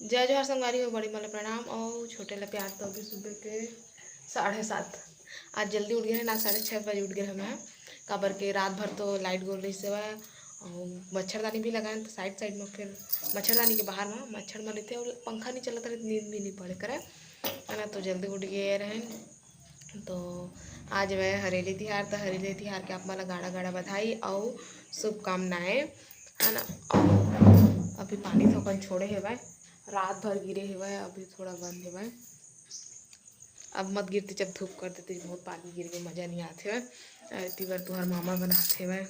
जय जोहार संगवारी हो, बड़ी मला प्रणाम। और छोटे ला प्यार। तो अभी सुबह के 7:30। आज जल्दी उठ गए ना, 6:30 बजे उठ गए हमें। काबर के रात भर तो लाइट गोल रही से और मच्छरदानी भी लगाए तो साइड साइड में, फिर मच्छरदानी के बाहर में मच्छर मरे थे और पंखा नहीं चलता रहे, नींद भी नहीं पड़े करे है ना। तो जल्दी उठ गए रहे। तो आज वह हरेली तिहार, तो हरेली तिहार के आप मला गाड़ा गाड़ा बधाई और शुभकामनाएँ है ना। और अभी पानी थोकन छोड़े हेवाय, रात भर गिरे हेवाय, अभी थोड़ा बंद हेवाय। अब मत गिरती, जब धूप कर देती बहुत पानी गिर के मज़ा नहीं आते है। इतनी बार तुहर मामा बनाते हुए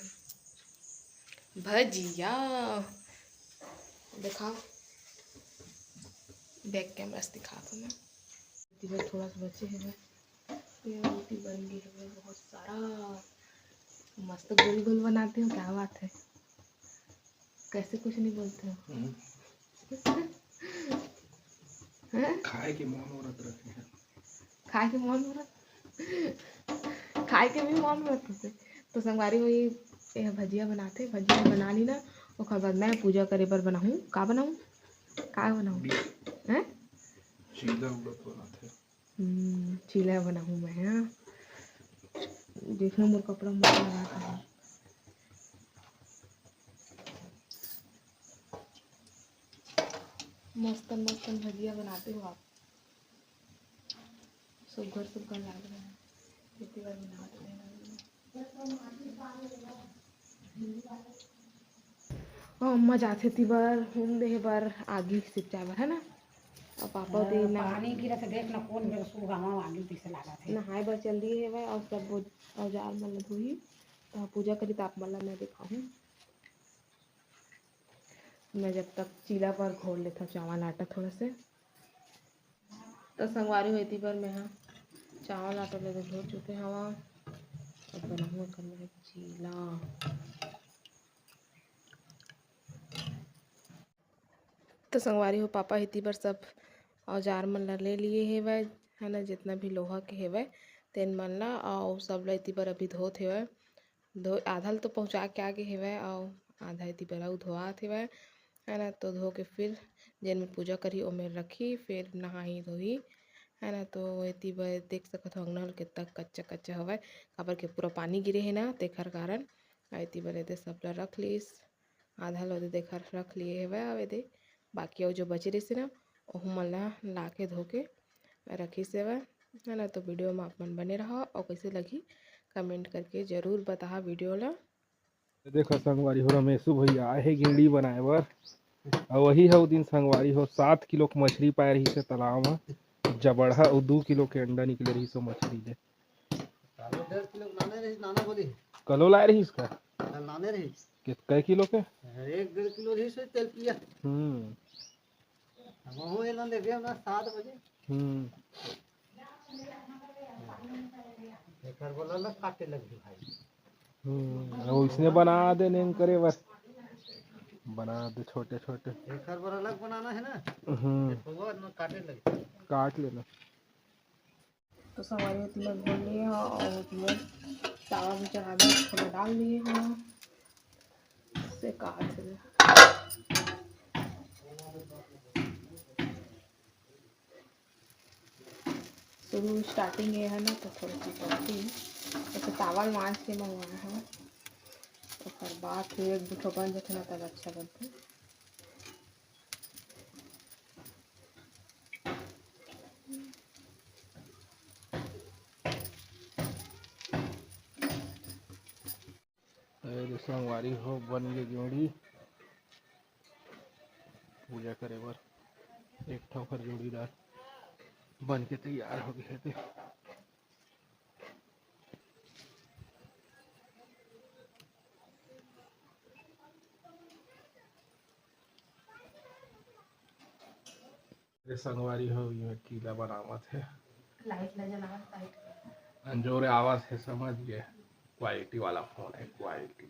भजिया दिखाओ, बैक कैमरा से दिखा दो। मैं इतनी बार थोड़ा सा बचे है, ये रोटी बन गई है बहुत सारा। मस्त गोल गोल बनाते हो, क्या बात है। कैसे कुछ नहीं बोलते हो। खाए के मन औरत रखे हैं, खाए के मन हो रहा, खाए के भी मन हो रहा। तो संगवारी हुई ये भजिया बनाते, भजिया बना ली ना। और बाद मैं पूजा करे पर बनाऊँ, का बनाऊँ, का बनाऊँ हैं। चीला उड़द बनाते चीला बनाऊँ मैं। हाँ, देखना मोर कपड़ा मुझे लगाता है। मस्त मस्त भजिया बनाते हो आप, सुगर सुगर लग रहा है। कितनी बार बनाते हैं। अम्मा जाते थी बार हम दे बार आगे सिंचाई बार है ना। और पापा दी ना पानी गिरा तो देख ना कौन मेरे सुगावा वाली दिसे लगा थे नहाए बर चल दिए है। और सब औजार मन धोई तो पूजा करी तो आप मला मैं दिखाऊँ। मैं जब तक चीला पर घोल लेता चावल आटा थोड़ा से। तो संगवारी हुई पर मैं हाँ चावल आटा ले धो चुके हवा। अब बनाऊँगा करना चीला। तो संगवारी हो पापा इतनी बार सब औजार मन ला ले लिए हेवै है ना, जितना भी लोहा के हेवै तेन मन ला। और सब ला इतनी बार अभी धोत हेवै, धो आधा तो पहुँचा के आगे हेवै और आधा इतनी बार अउ धोआत हेवै है ना। तो धो के फिर जिन में पूजा करी ओ में रखी, फिर नहाई धोई है ना। तो इतनी बार देख सकत हो अंगना कितना कच्चा कच्चा हवै, काबर के पूरा पानी गिरे है ना, तेखर कारण इतनी बार एदे सब ला रख लीस। आधा लो देखर रख लिए हेवै। अब एदे बाकी और जो बचे रही से ना ओहू मन ला के धो के रखी से है ना। तो वीडियो में आप मन बने रहा और कैसे लगी कमेंट करके ज़रूर बता वीडियो ला। देखो संगवारी हो रमेशू भैया आए है गेड़ी बनाए बर। और वही है दिन संगवारी हो 7 किलो के मछली पाए रही से तालाब में जबड़ा और 2 किलो के अंडा निकले रही सो मछली ले। 1.5 किलो नाने रही, नाना बोली कलो लाए रही इसका नाने रही कै किलो के 1.5 किलो रही से तेल पिया। वो ये ना ले गया ना 7 बजे। एक बोला ना काटे लग गई भाई। और इसने बना दे नेन करे बस बना दे छोटे छोटे। एक बार अलग बनाना है ना, वो ना काटे लग काट लेना। तो सवारी तिलक बोल लिए हैं और तिलक चावल भी चढ़ा दिए, थोड़ा डाल दिए हैं से काट दिए। शुरू स्टार्टिंग ये है ना, तो थोड़ी सी पड़ती जैसे चावल माँज के मंगवाए हैं तो फिर बाद फिर एक दो बन जाते ना तब अच्छा बनता। संगवारी हो बन गई जोड़ी पूजा करे बर एक ठोकर जोड़ीदार बन के तैयार हो गए थे। संगवारी हो ये कीला बनावत है, लाइट ला जलावत लाइट अंजोरे आवाज है समझ गए। क्वालिटी वाला फोन है, क्वालिटी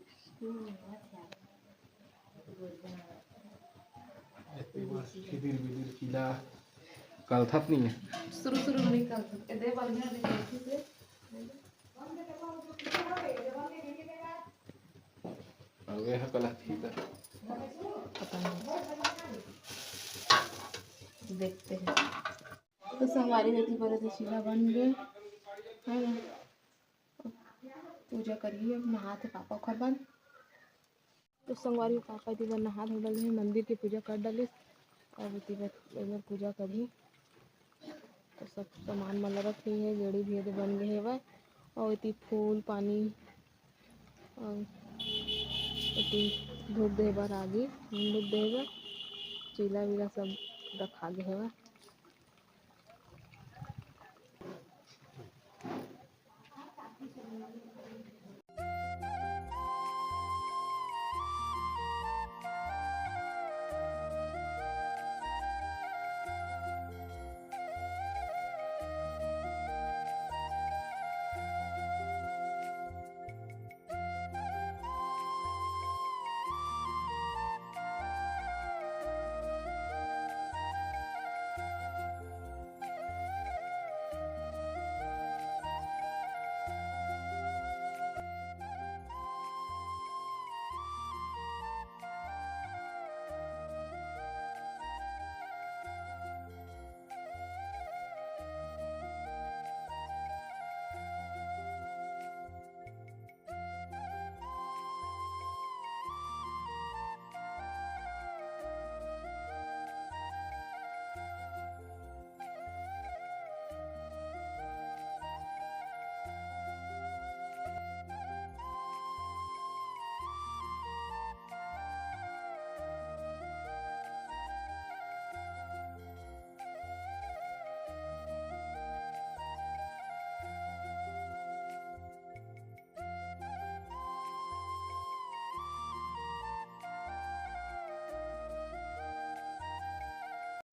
खिदिर बिदिर कीला कल था नहीं है शुरू शुरू में कर सकते दे बन गया देखी से वे है कल थी पता नहीं। देखते हैं। तो संगवारी होती पर तो चीला बन गए है ना। पूजा करिए अब नहा थे पापा खर बन। तो संगवारी पापा ती बार नहा धो डले मंदिर की पूजा कर डाले और ती बार पूजा करी। तो सब सामान मन रख ली है गेड़ी भी बन गए है और इतनी फूल पानी और धूप दे बार आगे धूप दे बार चीला वीला सब रखा गए है।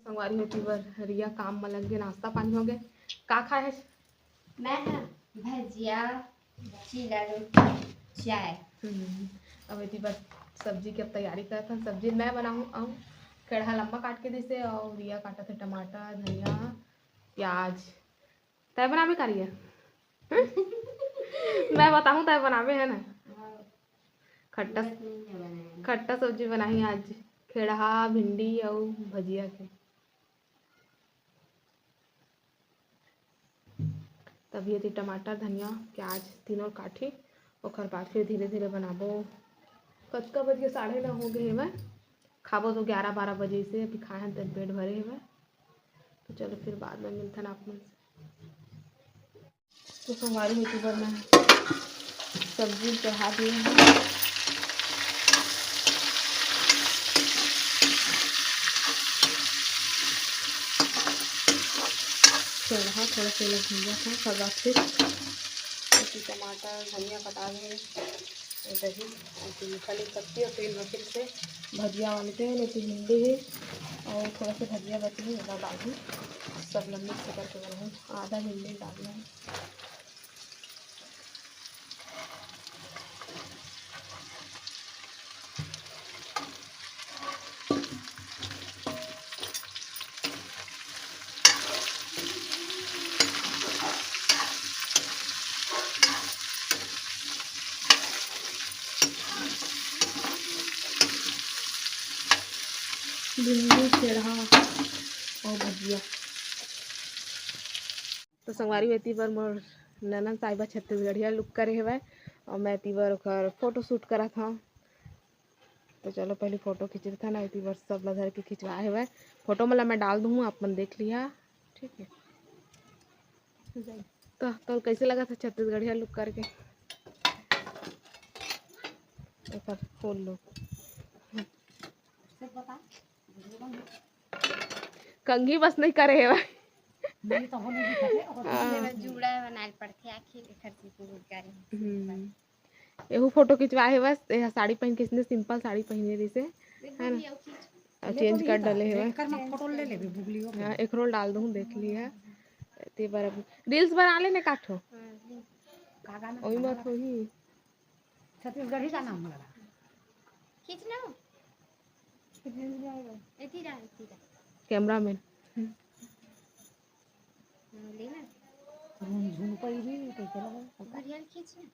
संगवारी होती बर रिया काम में लग गए नाश्ता पानी हो गए का खाए है। मैं भजिया चीला रोटी चाय। अब इतनी बार सब्जी की अब तैयारी करते हैं। सब्जी मैं बनाऊँ अब कढ़ा लंबा काट के जैसे और रिया काटा थे टमाटर धनिया प्याज तय बनावे का रिया मैं बताऊँ तय बनावे है ना। खट्टा खट्टा सब्जी बनाई आज खेड़ा भिंडी और भजिया के। तभी यदि टमाटर धनिया प्याज तीनों काठी और बाद फिर धीरे धीरे बनाबो। कतका बज के 9:30 हो गए है खाबो तो 11-12 बजे से अभी खाए हैं तो पेट भरे है। तो चलो फिर बाद में मिलता ना आप मन से। तो संगवारी होती पर मैं सब्जी चढ़ा दिए हैं। चढ़ा थोड़ा तेल भूंजा था सगा फिर टमाटर धनिया कटा गए दही ऐसे खाली पत्ती और तेल में फिर से भजिया बनते हैं लेकिन भिंडी है और थोड़ा सा भजिया बची है ज़्यादा डालूँ सब मिक्स करके बनाऊँ। आधा भिंडी डालना है। भिंडी चढ़ा और भजिया। तो संगवारी बेटी पर मोर ननन साहिबा छत्तीसगढ़िया लुक करे हुए और मैं तीबर ओकर फोटो शूट करा था। तो चलो पहले फ़ोटो खींच था ना तीबर सब लधर के खिंचवाए हुए फोटो मतलब मैं डाल दूँ आप मन देख लिया ठीक है। तो कैसे लगा था छत्तीसगढ़िया लुक करके एक बार खोल लो। कंघी बस नहीं करे है नहीं तो होली दिखते और जुड़ा बनाल पड़थे आखिर एकर चित्रकारी। एहू फोटो खिंचवाए है बस साड़ी पहन के इसने सिंपल साड़ी पहने रही से है ना और चेंज कर डाले है। फोटो ले ले बुगली हो। हाँ एक रोल डाल दूँ देख लिया ते बार रील्स बना ले ने काठो ओही मत होही छत्तीसगढ़ी का नाम लगा खींच लो इधर आ कैमरामैन लेना झुन पर भी कैसे लगा बढ़िया खींच ना।